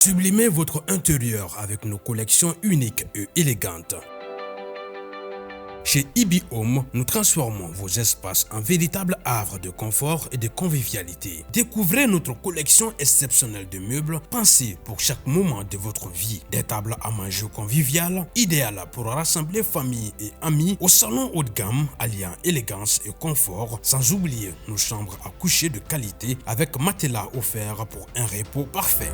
Sublimez votre intérieur avec nos collections uniques et élégantes. Chez Ibi Home, nous transformons vos espaces en véritables havres de confort et de convivialité. Découvrez notre collection exceptionnelle de meubles pensés pour chaque moment de votre vie. Des tables à manger conviviales, idéales pour rassembler famille et amis au salon haut de gamme, alliant élégance et confort, sans oublier nos chambres à coucher de qualité avec matelas offerts pour un repos parfait.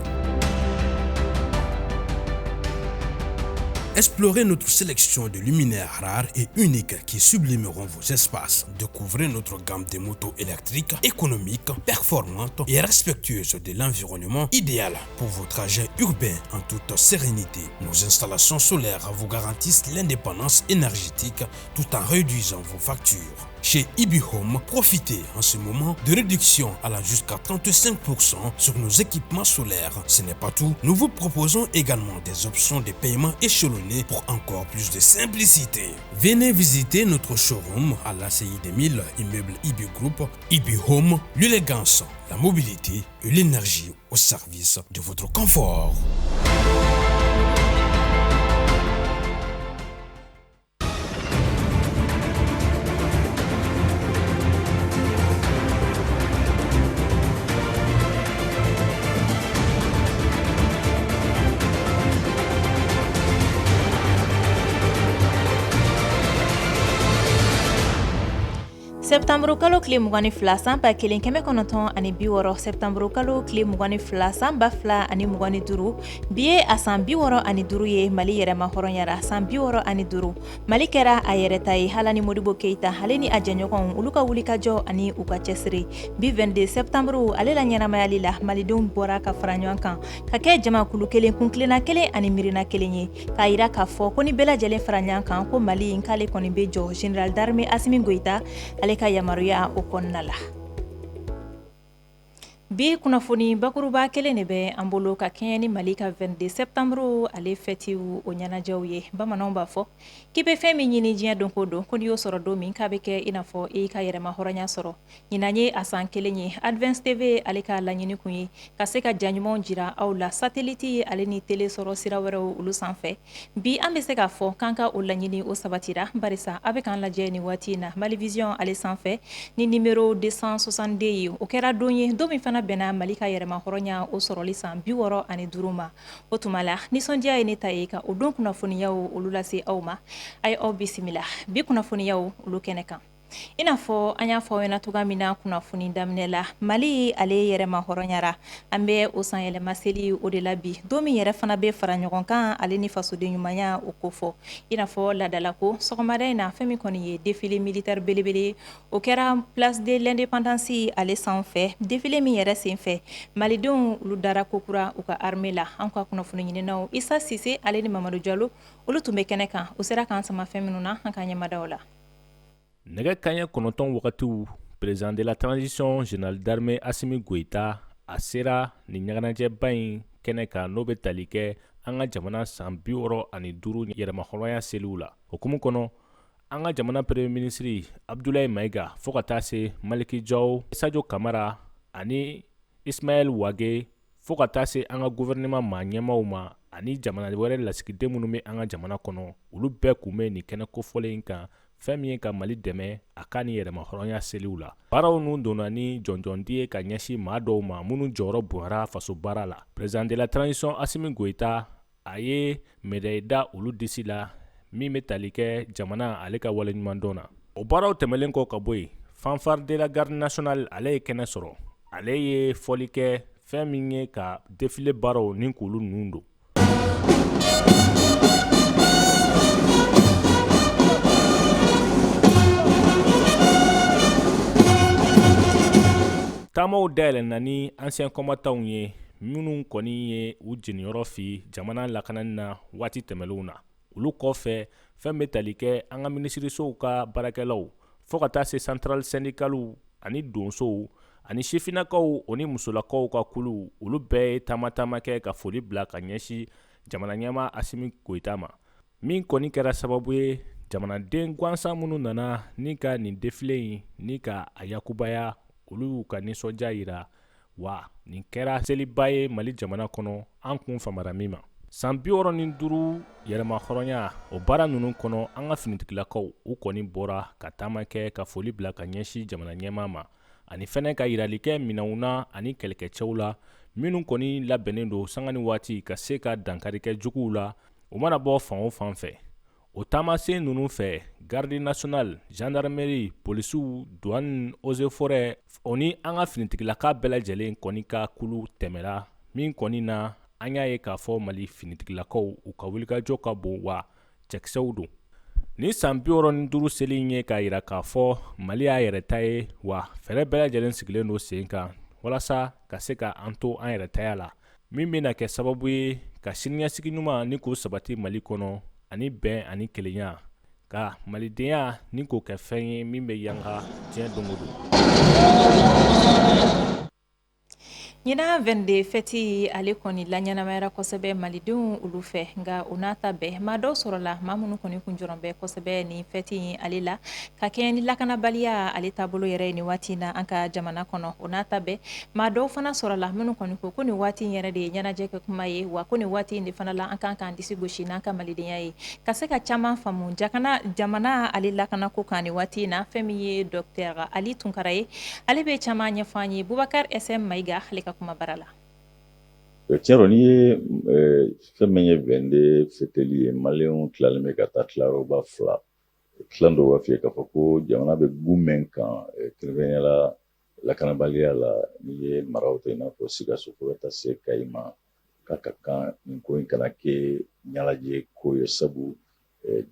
Explorez notre sélection de luminaires rares et uniques qui sublimeront vos espaces. Découvrez notre gamme de motos électriques, économiques, performantes et respectueuses de l'environnement, idéales pour vos trajets urbains en toute sérénité. Nos installations solaires vous garantissent l'indépendance énergétique tout en réduisant vos factures. Chez Ibi Home, profitez en ce moment de réductions allant jusqu'à 35% sur nos équipements solaires. Ce n'est pas tout, nous vous proposons également des options de paiement échelonné pour encore plus de simplicité. Venez visiter notre showroom à l'ACI 2000, immeuble Ibi Group. Ibi Home, l'élégance, la mobilité et l'énergie au service de votre confort. Septembre kalo kile mugani fila san ba kelen kɛmɛ kɔnɔntɔn ani bi wɔɔrɔ septembre kalo kile mugani fila san ba fila ani mugani duru bi ye a san bi wɔɔrɔ ani duru ye Mali yɛrɛma hɔrɔnyara san bi wɔɔrɔ ani duru Mali kɛra a yɛrɛ ta ye hala ni Modibo Keita ale ni a jɛɲɔgɔnw olu ka wulikajɔ ani u ka cɛsiri bi 22 septembre ale la ɲɛnamayali la malidenw bɔra ka fara ɲɔgɔn kan ka kɛ jamakulu kelen kunkilenna kelen ani miirina kelen ye k'a yira k'a fɔ ko ni bɛɛ lajɛlen fara ɲɔgɔn kan ko Mali k'ale kɔni bɛ jɔ Général d'armée Assimi Goïta ale ka yamaruya o kɔnɔna la. Bi kunnafoni bakuruba kelen de bɛ an bolo ka kɛɲɛ ni Mali ka 22 septembre ale fɛtiw o ɲɛnajɛw ye. Bamananw b'a fɔ k'i bɛ fɛn min ɲini diɲɛ don ko don ko n'i y'o sɔrɔ don min k'a bɛ kɛ i n'a fɔ i ka yɛrɛma hɔrɔnya sɔrɔ. Ɲinan ye a san kelen ye Advance TV ale ka laɲini kun ye ka se ka jaɲumanw jira aw la satellite ale ni télé sɔrɔ sira wɛrɛw olu sanfɛ. Bi an bɛ se k'a fɔ k'an ka o laɲini o sabatira barisa a bɛ k'an lajɛ ni waati in na Mali Vision ale sanfɛ ni numéro 262 ye o kɛra don ye don min fana bɛnna Mali ka yɛrɛma hɔrɔnya o sɔrɔli san 65 ma. O tuma la nisɔndiya ye ne ta ye ka o don kunnafoniyaw olu lase aw ma. A ye aw bisimila bi kunnafoniyaw olu kɛnɛ kan. I n'a fɔ an y'a fɔ aw ɲɛna cogoya min na kunnafoni daminɛ la Mali ale yɛrɛma hɔrɔnyara an bɛ o san yɛlɛma seli o de la bi don min yɛrɛ fana bɛ fara ɲɔgɔn kan ale ni fasoden ɲumanya o ko fɔ i n'a fɔ ladala ko sɔgɔmada in na fɛn min kɔni ye défilé militaire belebele o kɛra place de l'indépendance ale sanfɛ défilé min yɛrɛ senfɛ malidenw olu dara kokura u ka armée la an ka kunnafoni ɲininaw Isa Sise ale ni Mamadu Jalo olu tun bɛ kɛnɛ kan o sera k'an sama fɛn minnu na an ka ɲɛmadaw la. Nɛgɛ kaɲɛ 9 wagatiw président de la transition général d'armée Assimi Goïta a sera ni ɲaganajɛba in kɛnɛ kan n'o bɛ tali kɛ an ka jamana san 65 yɛrɛma hɔrɔnya seliw la. Okumu kɔnɔ an ka jamana premier ministre Abdoulaye Maïga fo ka taa se Maliki Jaw, Sadio Kamara ani Ismaël Wage fo ka taa se an ka gouvernement maa ɲɛmaw ma ani jamana wɛrɛ lasigiden minnu bɛ an ka jamana kɔnɔ olu bɛɛ kun bɛ nin kɛnɛ kofɔlen in kan fɛn min ye ka Mali dɛmɛ a ka ni yɛrɛma hɔrɔnya seliw la. Baaraw nun donna ni jɔnjɔndi ye ka ɲɛsin maa dɔw ma minnu jɔyɔrɔ bonyara faso baara la. Président de la transition Assimi Goïta a ye médaille da olu disi la min bɛ tali kɛ jamana ale ka waleɲumandɔn na. O baaraw tɛmɛlen kɔ ka bɔ yen fanfare de la garde nationale ale ye kɛnɛ sɔrɔ. Ale ye fɔli kɛ fɛn min ye ka défilé baaraw ni k'olu nun don. Taamaw dayɛlɛnna ni ancien combattants ye minnu kɔni ye u jeniyɔrɔ fi jamana lakanani na waati tɛmɛlenw na. Olu kɔfɛ fɛn bɛ tali kɛ an ka minisirisow ka baarakɛlaw fo ka taa se central syndicalw ani donsow ani sifinakaw o ni musolakaw ka kulu olu bɛɛ ye taama kɛ ka foli bila ka ɲɛsin jamana ɲɛmaa Assimi Goïta ma. Min kɔni kɛra sababu ye jamanaden gansan minnu nana ni ka nin défilé in ni ka a yakubaya olu y'u ka nisɔndiya yira wa nin kɛra seliba ye Mali jamana kɔnɔ an kun famara min ma. San 65 yɛlɛma hɔrɔnya o baara ninnu kɔnɔ an ka finitigilakaw u kɔni bɔra ka taama kɛ ka foli bila ka ɲɛsin jamana ɲɛmaa ma ani fɛnɛ ka yirali kɛ minɛnw na ani kɛlɛkɛcɛw la minnu kɔni labɛnnen don sanga ni waati ka se ka dankari kɛ juguw la o mana bɔ fan o fan fɛ. O taamasen ninnu fɛ garde nationale, gendarmerie, polisiw, douane, eaux et forêts o ni an ka finitigilaka bɛɛ lajɛlen kɔni ka kulu tɛmɛra min kɔni na an y'a ye k'a fɔ Mali finitigilakaw u ka wulikajɔ ka bon wa cɛkisɛw don. Ni san 65 seli ye k'a yira k'a fɔ Mali y'a yɛrɛ ta ye wa fɛrɛ bɛɛ lajɛlen sigilen don sen kan walasa ka se ka an to an yɛrɛ taya la min bɛna kɛ sababu ye ka siniɲɛsigi ɲuman ni k'o sabati Mali kɔnɔ ani bɛn ani kelenya ka malidenya ni k'o kɛ fɛn ye min bɛ yanga diɲɛ don o don. Ɲina 22 fɛti ale kɔni la ɲɛnamayara kosɛbɛ malidenw olu fɛ nka o n'a ta bɛɛ maa dɔw sɔrɔla maa minnu kɔni kun jɔrɔn bɛ kosɛbɛ ni fɛti ale la ka kɛɲɛ ni lakanabaliya ale taabolo yɛrɛ ye ni waati na an ka jamana kɔnɔ o n'a ta bɛɛ maa dɔw fana sɔrɔla minnu kɔni ko ni waati in yɛrɛ de ye ɲɛnajɛ kɛ kuma ye wa ko ni waati in de fana la an kan k'an disi gosi n'an ka malidenya ye ka se ka caman faamu jamana ale lakana ko kan ni waati in na fɛn min ye Dr Ali Tunkara ye ale bɛ caman ɲɛfɔ an ye Bubakar SM Mayiga ale ka kuma bara la. Tiɲɛ ni ye fɛn min ye 22 fêteli ye maliyɛnw tilalen bɛ ka taa tilayɔrɔba 2 tilan dɔw b'a f'i ye k'a fɔ ko jamana bɛ gun mɛn kan kɛrɛnkɛrɛnnenya la lakanabaliya la n'i ye maraw ta i n'a fɔ Sikaso fo ka taa se Kayi ma k'a ka kan nin ko in kana kɛ ɲɛnajɛ ko ye sabu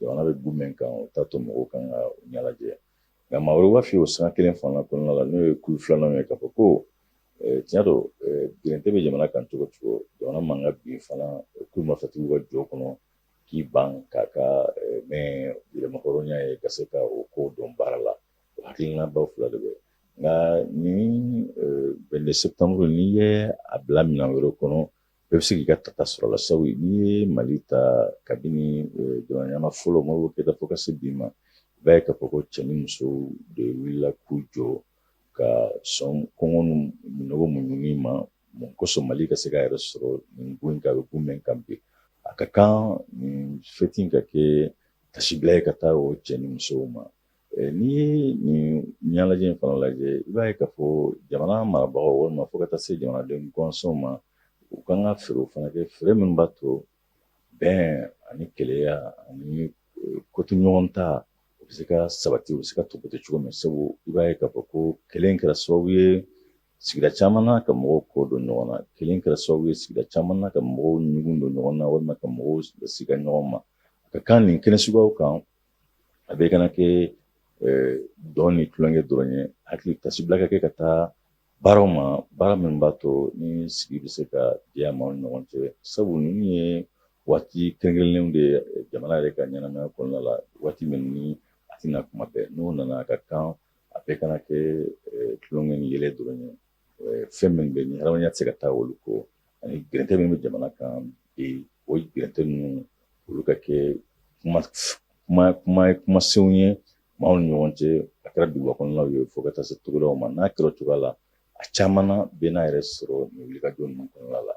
jamana bɛ gun mɛn kan o t'a to mɔgɔw kan ka ɲɛnajɛ nka maa wɛrɛ b'a f'i ye o sanga kelen fana kɔnɔna la n'o ye kulu filanan ye k'a fɔ ko tiɲɛ don birente bɛ jamana kan cogo cogo jamana man ka bin fana kulu mafatigiw ka jɔ kɔnɔ k'i ban k'a ka mɛn yɛlɛmahɔrɔnya ye ka se ka o ko dɔn baara la o hakilinabaw fila de bɛ nka ni 22 septembre n'i ye a bila minɛn wɛrɛ kɔnɔ bɛɛ bɛ se k'i ka tata sɔrɔ a la sabu n'i ye Mali ta kabini jamana ɲɛmaa fɔlɔ Modibo Keyita fo ka se bi ma i b'a ye k'a fɔ ko cɛ ni muso de wulila k'u jɔ ka sɔn kɔngɔ ni minɔgɔ muɲuni ma mun kosɔn Mali ka se k'a yɛrɛ sɔrɔ nin ko in kan a bɛ gun mɛn kan bi a ka kan nin fɛti in ka kɛ tasibila ye ka taa o cɛ ni musow ma n'i ye nin ɲɛnajɛ in fana lajɛ i b'a ye k'a fɔ jamana marabagaw walima fo ka taa se jamanaden gansanw ma u kan ka fɛɛrɛw fana kɛ fɛɛrɛ minnu b'a to bɛn ani keleya ani koto ɲɔgɔn ta u bɛ se ka sabati u bɛ se ka tɔbɔtɔ cogo min sabu i b'a ye k'a fɔ ko kelen kɛra sababu ye sigida caman na ka mɔgɔw ko don ɲɔgɔn na kelen kɛra sababu ye sigida caman na ka mɔgɔw ɲugun don ɲɔgɔn na walima ka mɔgɔw siga ɲɔgɔn ma a ka kan nin kɛnɛ suguyaw kan a bɛ kana kɛ dɔn ni tulonkɛ dɔrɔn ye hakili tasibila ka kɛ ka taa baaraw ma baara min b'a to ni sigi bɛ se ka diya maaw ni ɲɔgɔn cɛ sabu ninnu ye waati kɛrɛnkɛrɛnnenw de ye jamana yɛrɛ ka ɲɛnamaya kɔnɔna la waati min ni a tɛna kuma bɛɛ n'o nana a ka kan a bɛɛ kana kɛ tulonkɛ ni yɛlɛ dɔrɔn ye fɛn min bɛ ni hadamadenya tɛ se ka taa olu kɔ ani gɛrɛntɛ min bɛ jamana kan bi o gɛrɛntɛ ninnu olu ka kɛ kumasenw ye maaw ni ɲɔgɔn cɛ a kɛra duguba kɔnɔnaw ye fo ka taa se togodaw ma n'a kɛra o cogoya la a caman na bɛɛ n'a yɛrɛ sɔrɔ nin wulikajɔ ninnu kɔnɔna la.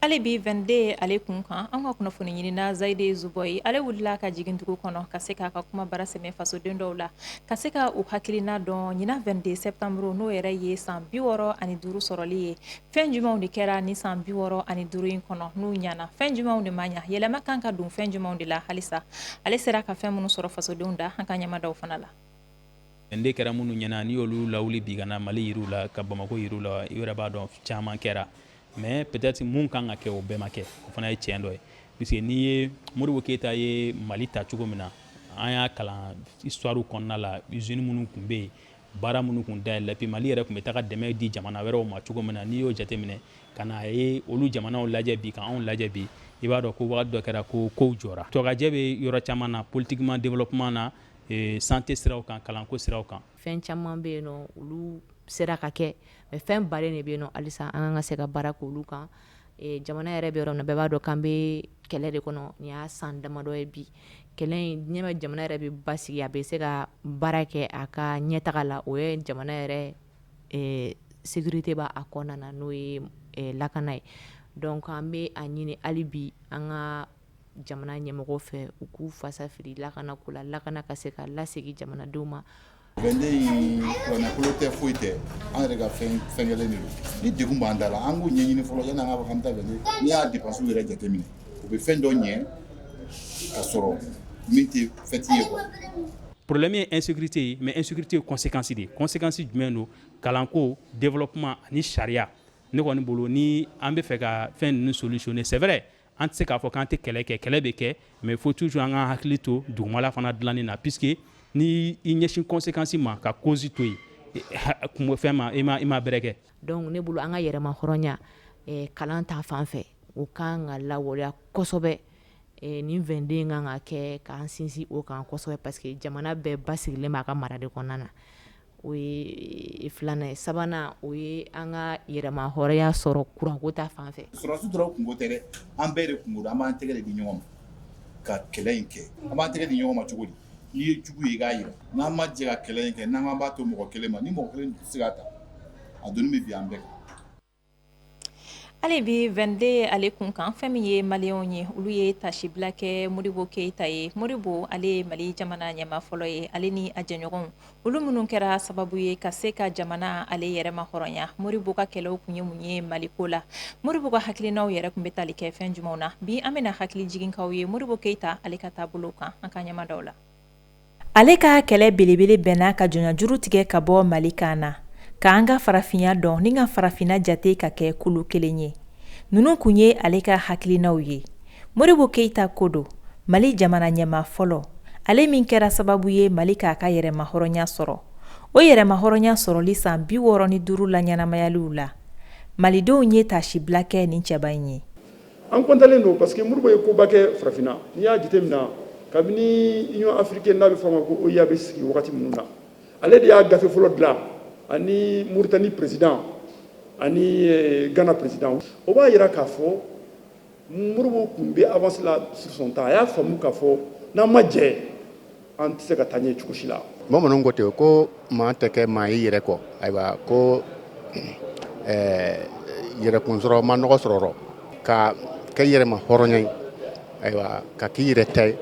Ale bi 22 ale kun kan an ka kunnafoni ɲinina Zayide Zuboyi ale wulila ka jigin dugu kɔnɔ ka se k'a ka kuma bara sɛmɛ fasoden dɔw la ka se ka u hakilina dɔn ɲina 22 septembre n'o yɛrɛ ye san 65 sɔrɔli ye fɛn jumɛnw de kɛra ni san 65 in kɔnɔ n'u ɲana fɛn jumɛnw de ma ɲa yɛlɛma kan ka don fɛn jumɛnw de la halisa ale sera ka fɛn minnu sɔrɔ fasodenw da an ka ɲɛmadaw fana la. Nde kɛra minnu ɲɛna ni olu lawuli bi kana Mali yiriw la ka Bamako yiriw la i yɛrɛ b'a dɔn caman kɛra mais peut-être mun kan ka kɛ o bɛɛ ma kɛ o fana ye tiɲɛ dɔ ye puisque n'i ye Modibo Keyita ye Mali ta cogo min na an y'a kalan histoire kɔnɔna la usine minnu tun bɛ yen baara minnu tun dayɛlɛ puis Mali yɛrɛ tun bɛ taga dɛmɛ di jamana wɛrɛw ma cogo min na n'i y'o jateminɛ ka na ye olu jamanaw lajɛ bi ka anw lajɛ bi i b'a dɔn ko wagati dɔ kɛra ko kow jɔra tɔgɔjɛ bɛ yɔrɔ caman na politiquement développement na santé siraw kan kalanko siraw kan fɛn caman bɛ yen nɔ olu sera ka kɛ mais fɛn baden de bɛ yen nɔ halisa an ka se ka baara k'olu kan jamana yɛrɛ bɛ yɔrɔ min na bɛɛ b'a dɔn k'an bɛ kɛlɛ de kɔnɔ nin y'a san damadɔ ye bi kɛlɛ in ɲɛma jamana yɛrɛ bɛ basigi a bɛ se ka baara kɛ a ka ɲɛtaga la o ye jamana yɛrɛ sécurité b'a a kɔnɔna na n'o ye lakana ye donc an bɛ a ɲini hali bi an ka jamana ɲɛmɔgɔw fɛ u k'u fasa fili lakana ko la lakana ka se ka lasegin jamanadenw ma. Vende kuranakolo tɛ foyi tɛ an yɛrɛ ka fɛn kɛlen de don ni degun b'an da la an k'o ɲɛɲini fɔlɔ yanni an ka fɔ k'an bɛ taa vende n'i y'a dépenses yɛrɛ jateminɛ u bɛ fɛn dɔ ɲɛ ka sɔrɔ min tɛ fɛti ye quoi. Problème ye insécurité ye mais insécurité ye conséquence de ye conséquence jumɛn don kalanko développement ani sariya ne kɔni bolo ni an bɛ fɛ ka fɛn ninnu solutionner c'est vrai an tɛ se k'a fɔ k'an tɛ kɛlɛ kɛ kɛlɛ bɛ kɛ mais faut toujours an ka hakili to dugumala fana dilanni na puisque ni i ɲɛsin conséquence ma ka cause to yen fɛn ma i ma bɛrɛ kɛ. Donc ne bolo an ka yɛrɛma hɔrɔnya kalan ta fan fɛ o kan ka lawaleya kosɛbɛ nin 22 kan ka kɛ k'an sinsin o kan kosɛbɛ parce que jamana bɛɛ basigilen b'a ka mara de kɔnɔna na o ye filanan ye sabanan o ye an ka yɛrɛma hɔrɔnya sɔrɔ kuranko ta fan fɛ. Sɔrɔdasi dɔrɔn kungo tɛ dɛ an bɛɛ de kungo an b'an tɛgɛ de di ɲɔgɔn ma ka kɛlɛ in kɛ an b'an tɛgɛ di ɲɔgɔn ma cogo di n'i ye jugu ye i k'a jira n'an ma jɛ ka kɛlɛ in kɛ n'an k'an b'a to mɔgɔ kelen ma ni mɔgɔ kelen tɛ se k'a ta a donni bɛ bi an bɛɛ kan. Ale bi 22 ale kunkan fɛn min ye maliyɛnw ye olu ye tasibila kɛ Modibo Keyita ye. Modibo ale ye Mali jamana ɲɛma fɔlɔ ye ale ni a jɛɲɔgɔnw olu minnu kɛra sababu ye ka se ka jamana ale yɛrɛma hɔrɔnya. Modibo ka kɛlɛw kun ye mun ye Maliko la. Modibo ka hakilinaw yɛrɛ kun bɛ tali kɛ fɛn jumɛnw na bi an bɛna hakili jiginkaw ye Modibo Keyita ale ka taabolo kan an ka ɲɛmadaw la. Ale ka kɛlɛ belebele bɛnna ka jɔnjuru tigɛ ka bɔ Mali kan na k'an ka farafinya dɔn ni ka farafinna jate ka kɛ kulu kelen ye. Nunu kun ye ale ka hakilinaw ye. Modibo Keyita ko don Mali jamana ɲɛma fɔlɔ ale min kɛra sababu ye Mali k'a ka yɛrɛma hɔrɔnya sɔrɔ. O yɛrɛma hɔrɔnya sɔrɔli san 65 la ɲɛnamayaliw la. Malidenw ye tasibila kɛ nin cɛba in ye. An kontalen don parce que Modibo ye koba kɛ farafinna n'i y'a jateminɛ kabini Union africaine n'a bɛ fɔ a ma ko OIA bɛ sigi wagati minnu na ale de y'a gafe fɔlɔ dilan ani Mauritanie président ani Ghana président o b'a jira k'a fɔ Modibo tun bɛ avancé la sur son temps a y'a faamu k'a fɔ n'an ma jɛ an tɛ se ka taa ɲɛ cogo si la. Bamananw ko ten ko maa tɛ kɛ maa i yɛrɛ kɔ ayiwa ko yɛrɛkun sɔrɔ ma nɔgɔ sɔrɔ ka kɛ yɛrɛma hɔrɔnya ye ayiwa ka k'i yɛrɛ ta ye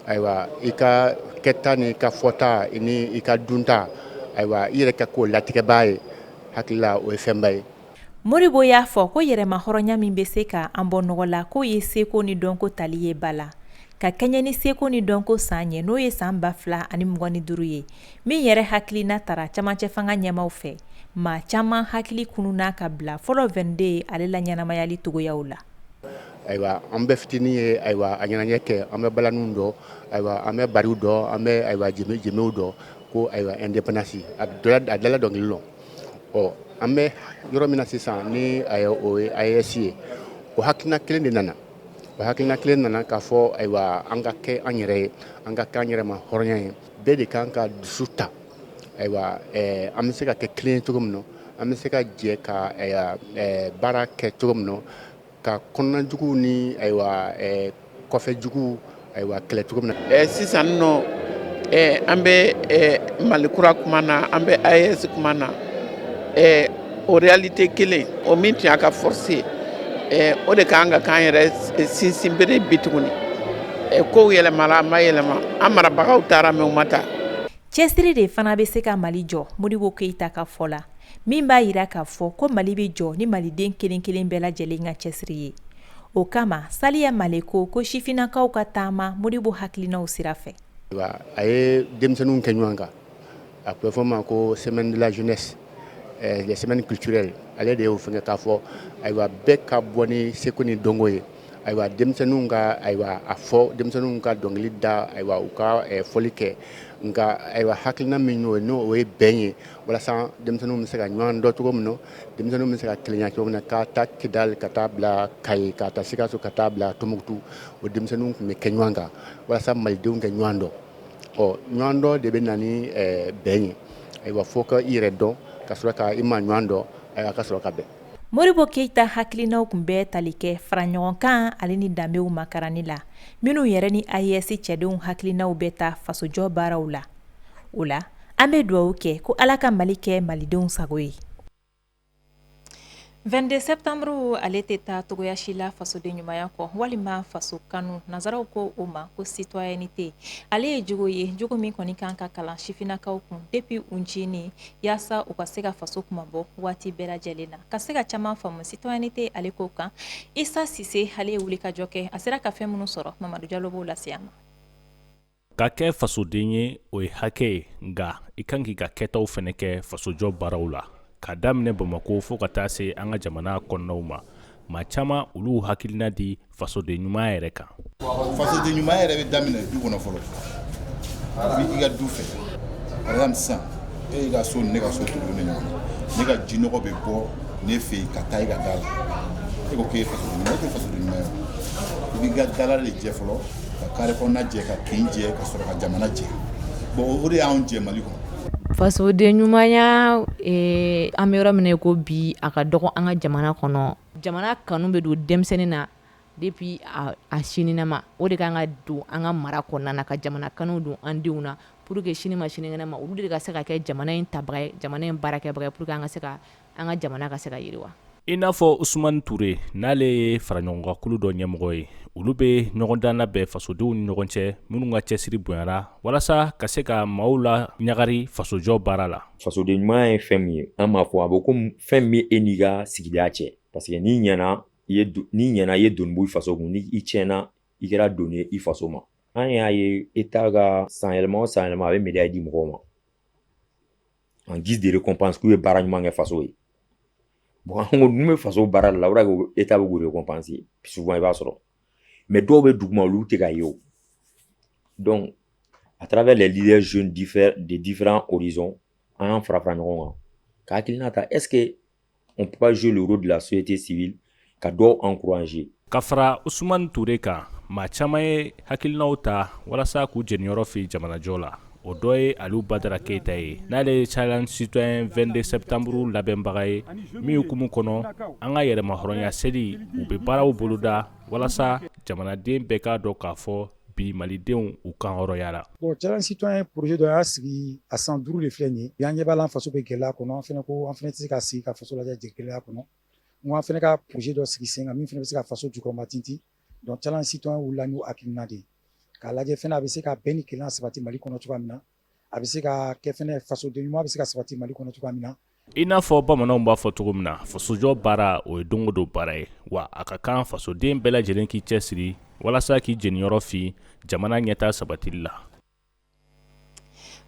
ayiwa i ka kɛta ni ka fɔta ni i ka dunta ayiwa i yɛrɛ kɛ k'o latigɛbaa ye hakili la o ye fɛnba ye. Modibo y'a fɔ ko yɛrɛma hɔrɔnya min bɛ se ka an bɔ nɔgɔ la k'o ye seko ni dɔnko tali ye ba la ka kɛɲɛ ni seko ni dɔnko san ye n'o ye san 2025 ye min yɛrɛ hakilina tara camancɛ fanga ɲɛmaw fɛ maa caman hakili kununa ka bila fɔlɔ 22 ale la ɲɛnamayali togoyaw la. Ayiwa an bɛ fitinin ye ayiwa a ɲɛnajɛ kɛ an bɛ balaniw dɔn ayiwa an bɛ bariw dɔn an bɛ ayiwa jɛmɛw dɔn ko ayiwa indépendance a dala dɔnkili lɔ ɔ an bɛ yɔrɔ min na sisan ni o ye AES ye o hakilina kelen de nana o hakilina kelen nana k'a fɔ ayiwa an ka kɛ an yɛrɛ ye an ka kɛ an yɛrɛ ma hɔrɔnya ye bɛɛ de kan ka dusu ta ayiwa an bɛ se ka kɛ kelen ye cogo min na an bɛ se ka jɛ ka baara kɛ cogo min na ka kɔnɔnajuguw ni ayiwa kɔfɛjuguw ayiwa kɛlɛ cogo min na. Sisan nɔ an bɛ Malikura kuma na an bɛ AES kuma na o réalité kelen o min tun y'a ka force ye o de kan ka k'an yɛrɛ sinsinbere bi tuguni kow yɛlɛmara a ma yɛlɛma an marabagaw taara mɛ u ma taa. Cɛsiri de fana bɛ se ka Mali jɔ Modibo Keyita ka fɔ la min b'a jira k'a fɔ ko Mali bɛ jɔ ni maliden kelen kelen bɛɛ lajɛlen ka cɛsiri ye. O kama Saliya Maleko ko sifinnakaw ka taama Modibo hakilinaw sira fɛ. A ye denmisɛnninw kɛ ɲɔgɔn kan a bɛ fɔ ma ko semaine de la jeunesse les semaines culturelles ale de y'o fɛngɛ k'a fɔ ayiwa bɛɛ ka bɔ ni seko ni dɔnko ye ayiwa denmisɛnninw ka ayiwa a fɔ denmisɛnninw ka dɔnkili da ayiwa u ka fɔli kɛ nka ayiwa hakilina min y'o ye n'o ye bɛn ye walasa denmisɛnninw bɛ se ka ɲɔgɔn dɔn cogo min na denmisɛnninw bɛ se ka kelenya cogo min na ka taa Kidali ka taa bila Kayi ka taa Sikaso ka taa bila Tombouctou o denmisɛnninw tun bɛ kɛ ɲɔgɔn kan walasa malidenw ka ɲɔgɔn dɔn ɔ ɲɔgɔn dɔn de bɛ na ni bɛn ye ayiwa fo ka i yɛrɛ dɔn ka sɔrɔ ka i ma ɲɔgɔn dɔn ayiwa ka sɔrɔ ka bɛn. Modibo Keyita hakilinaw kun bɛ tali kɛ fara ɲɔgɔn kan ale ni danbew makarani la minnu yɛrɛ ni AES cɛdenw hakilinaw bɛ ta fasojɔ baaraw la. O la an bɛ dugawu kɛ ko Ala ka Mali kɛ malidenw sago ye. 22 septembre ale tɛ taa togoya si la fasoden ɲumanya kɔ walima faso kanu nazaraw ko o ma ko citoyenneté ale ye jogo ye jogo min kɔni kan ka kalan sifinakaw kun depuis uncini yaasa u ka se ka faso kumabɔ waati bɛɛ lajɛlen na ka se ka caman faamu citoyenneté ale ko kan Isa Sise ale ye wulikajɔ kɛ a sera ka fɛn minnu sɔrɔ Mamadu Jalo b'o lase an ma. Ka kɛ fasoden ye o ye hakɛ ye nka i kan k'i ka kɛtaw fɛnɛ kɛ fasojɔ baaraw la ka daminɛ Bamako fo ka taa se an ka jamana kɔnɔnaw ma maa caman olu hakilina di fasoden ɲuman yɛrɛ kan. Fasoden ɲuman yɛrɛ bɛ daminɛ du kɔnɔ fɔlɔ i ka du fɛ par exemple sisan e y'i ka so ne ka so turu ne ɲɔgɔn ne ka jinɔgɔ bɛ bɔ ne fɛ yen ka taa i ka da la e ko k'e ye fasoden ɲuman ye e tɛ fasoden ɲuman ye i b'i ka dala de jɛ fɔlɔ ka kare kɔnɔna jɛ ka kin jɛ ka sɔrɔ ka jamana jɛ bon o de y'anw jɛ Mali kɔnɔ. Fasoden ɲumanya an bɛ yɔrɔ min na ko bi a ka dɔgɔ an ka jamana kɔnɔ jamana kanu bɛ don denmisɛnnin na depuis a sininama o de kan ka don an ka mara kɔnɔna na ka jamana kanu don an denw na pour que sini ma sinikɛnɛ ma olu de ka se ka kɛ jamana in tabaga ye jamana in baarakɛbaga ye pour que an ka jamana ka se ka yiriwa. I n'a fɔ Usumani Ture n'ale ye faraɲɔgɔnkakulu dɔ ɲɛmɔgɔ ye olu bɛ ɲɔgɔndan labɛn fasodenw ni ɲɔgɔn cɛ minnu ka cɛsiri bonyara walasa ka se ka maaw la ɲagari fasojɔ baara la. Fasoden ɲuman ye fɛn min ye an b'a fɔ a bɛ komi fɛn min e n'i ka sigida cɛ parce que n'i ɲɛna i ye donibu i faso kun ni i tiɲɛna i kɛra doni ye i faso ma. An y'a ye État ka san yɛlɛma o san yɛlɛma a bɛ médaille di mɔgɔw ma en guise de récompense k'u ye baara ɲuman kɛ faso ye. Bon, an ko n'u bɛ faso baara la o de ko État bɛ k'u récompenser souvent i b'a sɔrɔ mais dɔw bɛ duguma olu tɛ ka ye o. Donc à travers les leaders jeunes de différents horizons an y'an fara fara ɲɔgɔn kan ka hakilina ta est-ce que on peut pas jouer le rôle de la société civile ka dɔw encourager. Ka fara Usumani Ture kan maa caman ye hakilinaw ta walasa k'u jeniyɔrɔ fi jamanajɔ la. O dɔ ye Aliu Badara Keyita ye n'ale ye Challenge Citoyen 22 septembre labɛnbaga ye min hukumu kɔnɔ an ka yɛrɛma hɔrɔnya seli u bɛ baaraw boloda walasa jamanaden bɛɛ k'a dɔn k'a fɔ bi malidenw u kan hɔrɔnyara. Bon, Challenge Citoyen projet dɔ y'a sigi a san 5 de filɛ nin ye an ɲɛ b'a la an faso bɛ gɛlɛya kɔnɔ an fɛnɛ tɛ se ka sigi ka faso lajɛ gɛlɛya kɔnɔ n ko an fɛnɛ ka projet dɔ sigi sen kan min fɛnɛ bɛ se ka faso jukɔrɔma tintin donc Challenge Citoyen wulila n'o hakilina de ye k'a lajɛ fɛnɛ a bɛ se ka bɛn ni kelenya sabati Mali kɔnɔ cogoya min na a bɛ se ka kɛ fɛnɛ fasoden ɲuman bɛ se ka sabati Mali kɔnɔ cogoya min na. I n'a fɔ bamananw b'a fɔ cogo min na fasojɔ baara o ye don o don baara ye wa a ka kan fasoden bɛɛ lajɛlen k'i cɛsiri walasa k'i jeniyɔrɔ fi jamana ɲɛtaa sabatili la.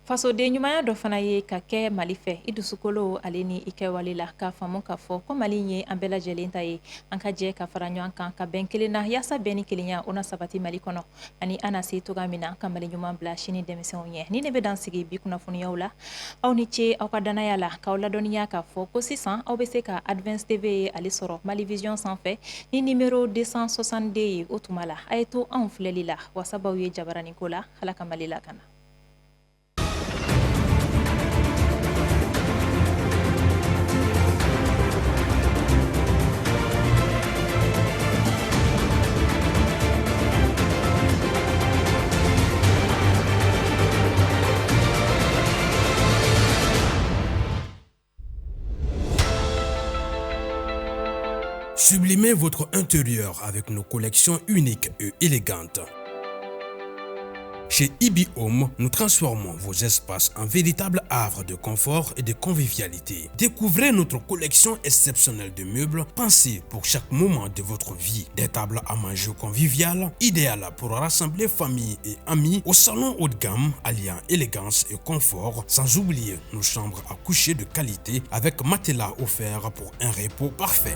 Fasoden ɲumanya dɔ fana ye ka kɛ Mali fɛ i dusukolo ale ni i kɛwale la k'a faamu k'a fɔ ko Mali ye an bɛɛ lajɛlen ta ye an ka jɛ ka fara ɲɔgɔn kan ka bɛn kelen na yaasa bɛn ni kelenya o na sabati Mali kɔnɔ ani an na se toga min na ka Mali ɲuman bila sini denmisɛnw ɲɛ ni ne bɛ dan sigi bi kunnafoniyaw la aw ni ce aw ka danaya la k'aw ladɔnniya k'a fɔ ko sisan aw bɛ se ka Advance TV ale sɔrɔ Mali Vision sanfɛ ni numéro 262 ye o tuma la a ye to anw filɛli la wasabaw ye jabarani ko la Ala ka Mali lakana. Sublimez votre intérieur avec nos collections uniques et élégantes. Chez Ibi Home, nous transformons vos espaces en véritables havres de confort et de convivialité. Découvrez notre collection exceptionnelle de meubles pensés pour chaque moment de votre vie. Des tables à manger conviviales, idéales pour rassembler famille et amis au salon haut de gamme, alliant élégance et confort, sans oublier nos chambres à coucher de qualité avec matelas offerts pour un repos parfait.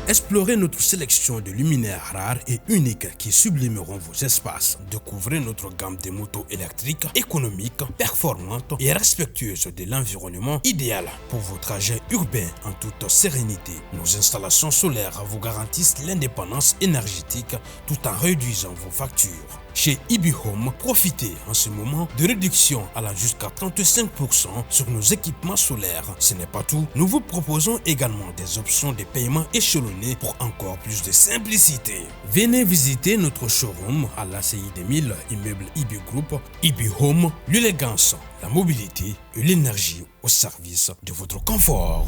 Explorez notre sélection de luminaires rares et uniques qui sublimeront vos espaces. Découvrez notre gamme de motos électriques, économiques, performantes et respectueuses de l'environnement, idéales pour vos trajets urbains en toute sérénité. Nos installations solaires vous garantissent l'indépendance énergétique tout en réduisant vos factures. Chez Ibi Home, profitez en ce moment de réductions allant jusqu'à 35% sur nos équipements solaires. Ce n'est pas tout, nous vous proposons également des options de paiement échelonnées pour encore plus de simplicité. Venez visiter notre showroom à l'ACI 2000, immeuble Ibi Group. Ibi Home, l'élégance, la mobilité et l'énergie au service de votre confort.